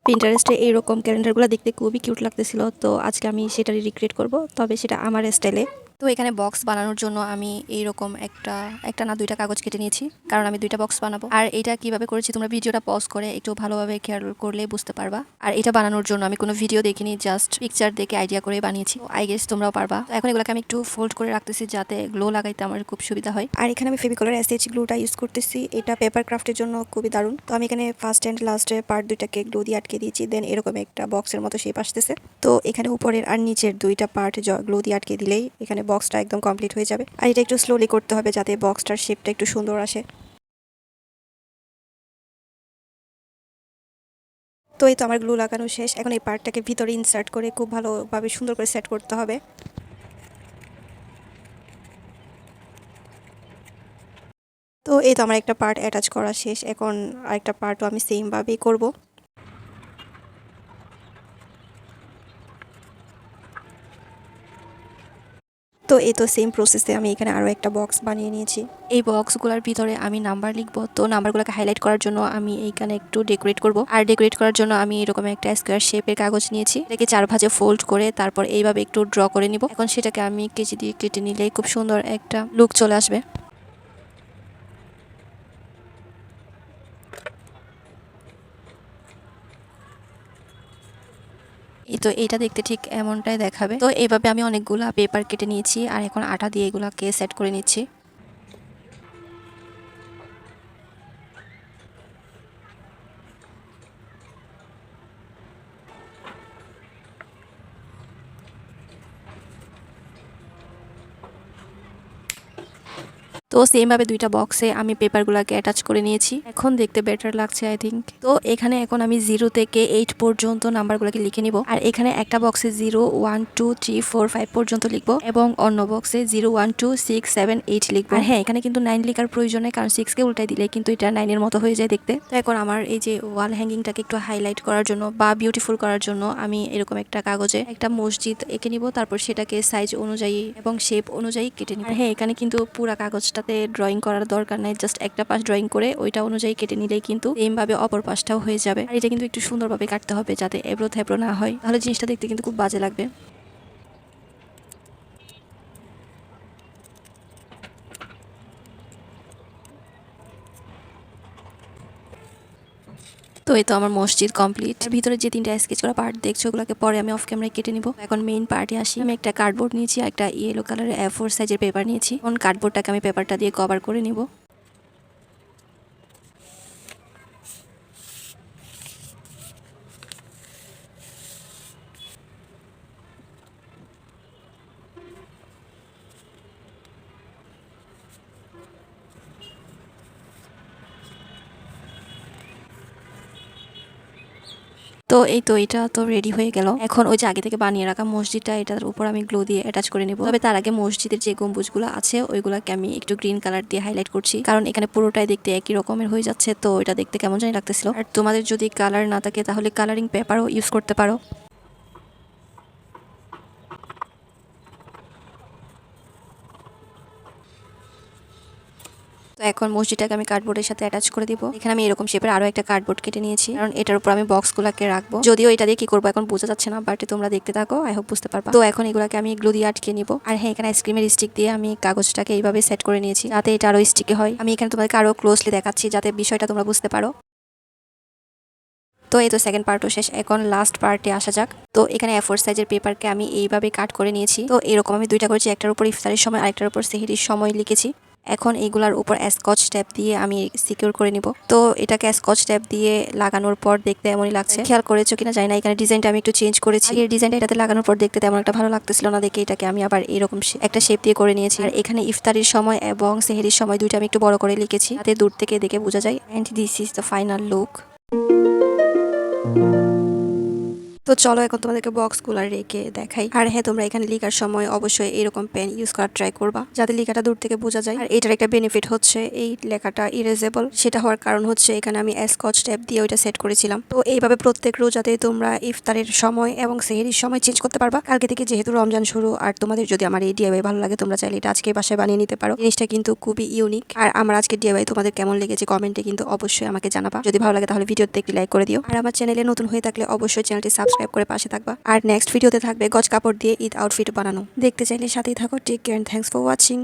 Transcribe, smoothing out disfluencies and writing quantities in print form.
পিন্টারেস্টে এইরকম ক্যালেন্ডারগুলো দেখতে খুবই কিউট লাগতেছিল, তো আজকে আমি সেটারই রিক্রিয়েট করব, তবে সেটা আমার স্টাইলে। তো এখানে বক্স বানানোর জন্য আমি এইরকম একটা একটা না দুইটা কাগজ কেটে নিয়েছি, কারণ আমি দুইটা বক্স বানাবো। আর এটা কিভাবে করেছি তোমরা ভিডিওটা পজ করে একটু ভালোভাবে খেয়াল করলে বুঝতে পারবা। আর এটা বানানোর জন্য আমি কোনো ভিডিও দেখিনি, জাস্ট পিকচার দেখে আইডিয়া করে বানিয়েছি। আই গেস তোমরাও পারবা। তো এখন এগুলোকে আমি একটু ফোল্ড করে রাখতেছি যাতে গ্লো লাগাইতে আমার খুব সুবিধা হয়। আর এখানে আমি ফেভিকলের এসএইচ গ্লুটা ইউজ করতেছি, এটা পেপার ক্রাফটের জন্য খুবই দারুণ। তো আমি এখানে ফার্স্ট এন্ড লাস্টে পার্ট দুইটাকে গ্লু দিয়ে আটকে দিয়েছি, দেন এরকম একটা বক্সের মতো শেপ আসতেছে। তো এখানে উপরের আর নিচের দুইটা পার্ট গ্লু দিয়ে আটকে দিলেই এখানে বক্সটা একদম কমপ্লিট হয়ে যাবে। আর এটা একটু স্লোলি করতে হবে যাতে বক্সটার শেপটা একটু সুন্দর আসে। তো এই তো আমার গ্লু লাগানো শেষ, এখন এই পার্টটাকে ভিতরে ইনসার্ট করে খুব ভালোভাবে সুন্দর করে সেট করতে হবে। তো এই তো আমার একটা পার্ট অ্যাটাচ করা শেষ, এখন আরেকটা পার্টও আমি সেম ভাবেই করব। তো এই তো সেম প্রসেসে আমি এখানে আরও একটা বক্স বানিয়ে নিয়েছি। এই বক্সগুলোর ভিতরে আমি নাম্বার লিখবো, তো নাম্বারগুলোকে হাইলাইট করার জন্য আমি এইখানে একটু ডেকোরেট করব। আর ডেকোরেট করার জন্য আমি এরকম একটা স্কোয়ার শেপের কাগজ নিয়েছি, এটাকে 4 ভাঁজে ফোল্ড করে তারপর এইভাবে একটু ড্র করে নিব। এখন সেটাকে আমি কেচি দিয়ে কেটে নিলেই খুব সুন্দর একটা লুক চলে আসবে। এই তো এটা দেখতে ঠিক এমনটাই দেখাবে। তো এইভাবে আমি অনেকগুলা পেপার কেটে নিয়েছি, আর এখন আটা দিয়ে এগুলাকে সেট করে নিচ্ছি। তো সেম ভাবে দুইটা বক্সে আমি পেপারগুলোকে অ্যাটাচ করে নিয়েছি, এখন দেখতে বেটার লাগছে আই থিঙ্ক। তো এখানে এখন আমি 0 থেকে 8 পর্যন্ত নাম্বারগুলোকে লিখে নিব। আর এখানে একটা বক্সে 0 1 2 3 4 5 পর্যন্ত লিখবো, এবং অন্য বক্সে 0 1 2 6 7 8 লিখবো। আর হ্যাঁ, এখানে কিন্তু 9 লেখার প্রয়োজন নেই, কারণ 6 কে উল্টাই দিলে কিন্তু এটা 9 এর মতো হয়ে যায় দেখতে। তো এখন আমার এই যে ওয়াল হ্যাঙ্গিংটাকে একটু হাইলাইট করার জন্য বা বিউটিফুল করার জন্য আমি এরকম একটা কাগজে একটা মসজিদ এঁকে নিব, তারপর সেটাকে সাইজ অনুযায়ী এবং শেপ অনুযায়ী কেটে নিব। আর হ্যাঁ, এখানে কিন্তু পুরো কাগজটাতে ড্রয়িং করার দরকার নাই, জাস্ট একটা পাশ ড্রয়িং করে ওইটা অনুযায়ী কেটে নিলেই কিন্তু সেম ভাবে অপর পাশটাও হয়ে যাবে। আর এটা কিন্তু একটু সুন্দরভাবে কাটতে হবে যাতে এবড়ো থেবড়ো না হয়, তাহলে জিনিসটা দেখতে কিন্তু খুব বাজে লাগবে। তো এই তো আমার মসজিদ কমপ্লিট। ভিতরে যে 3টা স্কেচ করা পার্ট দেখছো ওগুলোকে পরে আমি অফ ক্যামেরায় কেটে নিব। এখন মেইন পার্টে আসি। আমি একটা কার্ডবোর্ড নিয়েছি, একটা ইয়েলো কালারের A4 সাইজের পেপার নিয়েছি। এখন কার্ডবোর্ডটাকে আমি পেপারটা দিয়ে কভার করে নিব। তো এই তো এটা তো রেডি হয়ে গেল। এখন ওই যে আগে থেকে বানিয়ে রাখা মসজিদটা, এটার উপর আমি গ্লো দিয়ে অ্যাটাচ করে নেব। তবে তার আগে মসজিদের যে গম্বুজগুলো আছে ওইগুলোকে আমি একটু গ্রিন কালার দিয়ে হাইলাইট করছি, কারণ এখানে পুরোটাই দেখতে একই রকমের হয়ে যাচ্ছে, তো এটা দেখতে কেমন জানি লাগতেছিল। আর তোমাদের যদি কালার না থাকে তাহলে কালারিং পেপারও ইউজ করতে পারো। তো এখন মসজিদটাকে আমি কার্ডবোর্ডের সাথে অ্যাটাচ করে দিব। এখানে আমি এরকম শেপের আরো একটা কার্ডবোর্ড কেটে নিয়েছি, কারণ এটার উপর আমি বক্সগুলোকে রাখবো। যদিও এটা দিয়ে কি করবো এখন বোঝা যাচ্ছে না, বাট তোমরা দেখতে থাকো, আই হোপ বুঝতে পারবা। তো এখন এগুলোকে আমি গ্লু দিয়ে আটকে নিব। আর হ্যাঁ, এখানে আইসক্রিমের স্টিক দিয়ে আমি কাগজটাকে এইভাবে সেট করে নিয়েছি যাতে এটা আরো স্টিকে হয়। আমি এখানে তোমাদেরকে আরো ক্লোজলি দেখাচ্ছি যাতে বিষয়টা তোমরা বুঝতে পারো। তো এই তো সেকেন্ড পার্টও শেষ, এখন লাস্ট পার্টে আসা যাক। তো এখানে A4 সাইজের পেপারকে আমি এইভাবে কাট করে নিয়েছি। তো এরকম আমি দুইটা করেছি, একটার উপর ইফতারের সময় আরেকটার উপর সেহরির সময় লিখেছি। এখন এইগুলার উপর স্কচ টেপ দিয়ে আমি সিকিউর করে নিব। তো এটাকে স্কচ টেপ দিয়ে লাগানোর পর দেখতে এমনই লাগছে। খেয়াল করেছো কিনা জানি না, এখানে ডিজাইনটা আমি একটু চেঞ্জ করেছি। এর ডিজাইনটা এটাতে লাগানোর পর দেখতে তেমন একটা ভালো লাগতেছিল না, দেখে এটাকে আমি আবার এরকম একটা শেপ দিয়ে করে নিয়েছি। আর এখানে ইফতারির সময় এবং সেহরির সময় দুইটা আমি একটু বড় করে লিখেছি যাতে দূর থেকে দেখে বোঝা যায়। And this is the final look. তো চলো এখন তোমাদেরকে বক্সগুলো রেখে দেখাই। আর হ্যাঁ, তোমরা এখানে লেখার সময় অবশ্যই এরকম পেন ইউজ করার ট্রাই করবা, যাতে লেখাটা দূর থেকে বোঝা যায়। আর এটার একটা বেনিফিট হচ্ছে এই লেখাটা ইরেজেবল। সেটা হওয়ার কারণ হচ্ছে এখানে আমি স্কচ টেপ দিয়ে ওইটা সেট করেছিলাম। তো এইভাবে প্রত্যেক রোজাতে তোমরা ইফতারের সময় এবং সেহরির সময় চেঞ্জ করতে পারবা। কালকে থেকে যেহেতু রমজান শুরু, আর তোমাদের যদি আমার এই ডিআইওয়াই ভালো লাগে, তোমরা চাইলে এটা আজকে বাসায় বানিয়ে নিতে পারো। জিনিসটা কিন্তু খুবই ইউনিক। আর আমার আজকে ডিআইওয়াই তোমাদের কেমন লেগেছে কমেন্টে কিন্তু অবশ্যই আমাকে জানাবা। যদি ভালো লাগে তাহলে ভিডিওতে একটি লাইক করে দিও। আর আমার চ্যানেলে নতুন হয়ে থাকলে অবশ্যই চ্যানেলটি সাবস্ক্রাইব করে পাশে থাকবা। আর নেক্সট ভিডিওতে থাকবে গজ কাপড় দিয়ে ঈদ আউটফিট বানানো। দেখতে চাইলে সাথেই থাকো। Take care and thanks for watching.